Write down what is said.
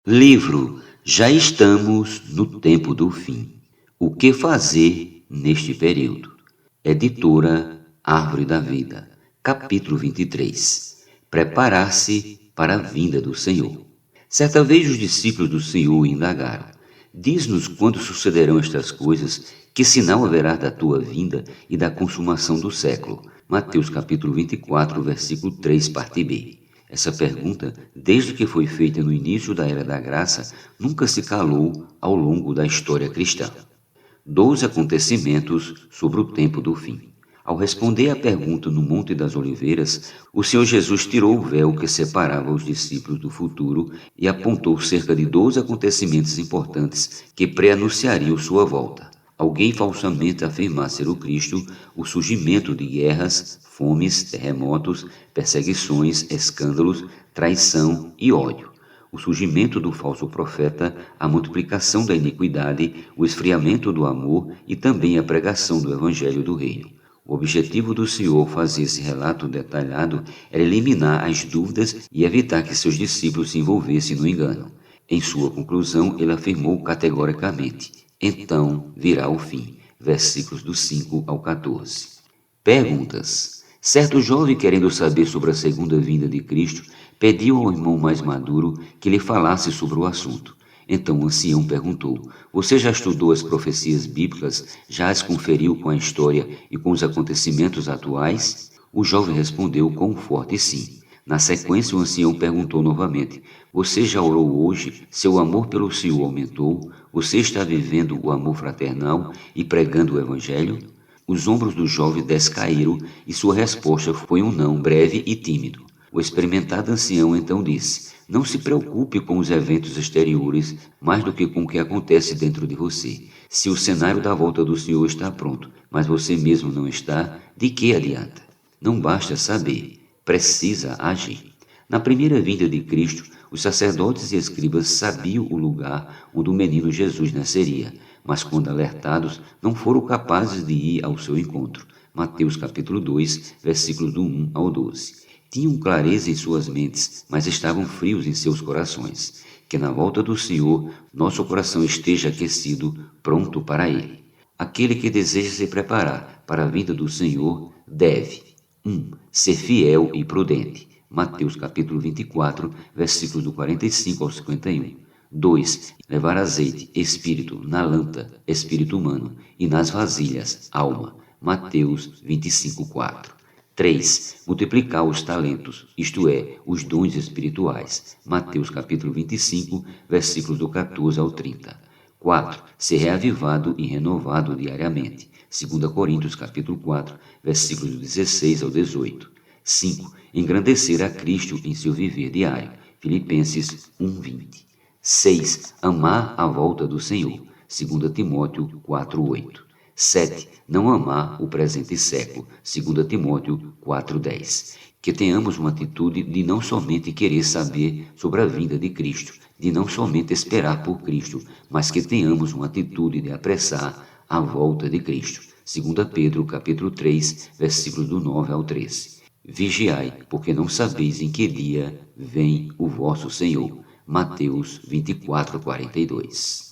Livro Já estamos no tempo do fim. O que fazer neste período? Editora Árvore da Vida. Capítulo 23. Preparar-se para a vinda do Senhor. Certa vez os discípulos do Senhor indagaram: diz-nos quando sucederão estas coisas, que sinal haverá da tua vinda e da consumação do século. Mateus capítulo 24, versículo 3, parte B. Essa pergunta, desde que foi feita no início da Era da Graça, nunca se calou ao longo da história cristã. 12 acontecimentos sobre o tempo do fim. Ao responder à pergunta no Monte das Oliveiras, o Senhor Jesus tirou o véu que separava os discípulos do futuro e apontou cerca de 12 acontecimentos importantes que preanunciariam sua volta. Alguém falsamente afirmar ser o Cristo, o surgimento de guerras, fomes, terremotos, perseguições, escândalos, traição e ódio. O surgimento do falso profeta, a multiplicação da iniquidade, o esfriamento do amor e também a pregação do Evangelho do Reino. O objetivo do Senhor ao fazer esse relato detalhado era eliminar as dúvidas e evitar que seus discípulos se envolvessem no engano. Em sua conclusão, ele afirmou categoricamente: então virá o fim. Versículos do 5 ao 14. Perguntas. Certo jovem, querendo saber sobre a segunda vinda de Cristo, pediu ao irmão mais maduro que lhe falasse sobre o assunto. Então o ancião perguntou: você já estudou as profecias bíblicas? Já as conferiu com a história e com os acontecimentos atuais? O jovem respondeu com um forte sim. Na sequência, o ancião perguntou novamente: você já orou hoje? Seu amor pelo Senhor aumentou? Você está vivendo o amor fraternal e pregando o Evangelho? Os ombros do jovem descaíram e sua resposta foi um não breve e tímido. O experimentado ancião então disse: não se preocupe com os eventos exteriores mais do que com o que acontece dentro de você. Se o cenário da volta do Senhor está pronto, mas você mesmo não está, de que adianta? Não basta saber, precisa agir. Na primeira vinda de Cristo, os sacerdotes e escribas sabiam o lugar onde o menino Jesus nasceria, mas quando alertados, não foram capazes de ir ao seu encontro. Mateus capítulo 2, versículos do 1 ao 12. Tinham clareza em suas mentes, mas estavam frios em seus corações. Que na volta do Senhor, nosso coração esteja aquecido, pronto para Ele. Aquele que deseja se preparar para a vinda do Senhor deve: 1. Ser fiel e prudente. Mateus capítulo 24, versículos do 45 ao 51. 2. Levar azeite, espírito, na lâmpada, espírito humano, e nas vasilhas, alma. Mateus 25, 4. 3. Multiplicar os talentos, isto é, os dons espirituais. Mateus capítulo 25, versículos do 14 ao 30. 4. Ser reavivado e renovado diariamente. 2 Coríntios capítulo 4, versículos do 16 ao 18. 5. Engrandecer a Cristo em seu viver diário. Filipenses 1:20. 6. Amar a volta do Senhor. 2 Timóteo 4:8. 7. Não amar o presente século. 2 Timóteo 4:10. Que tenhamos uma atitude de não somente querer saber sobre a vinda de Cristo, de não somente esperar por Cristo, mas que tenhamos uma atitude de apressar a volta de Cristo. 2 Pedro capítulo 3, versículos do 9 ao 13. Vigiai, porque não sabeis em que dia vem o vosso Senhor. Mateus 24:42.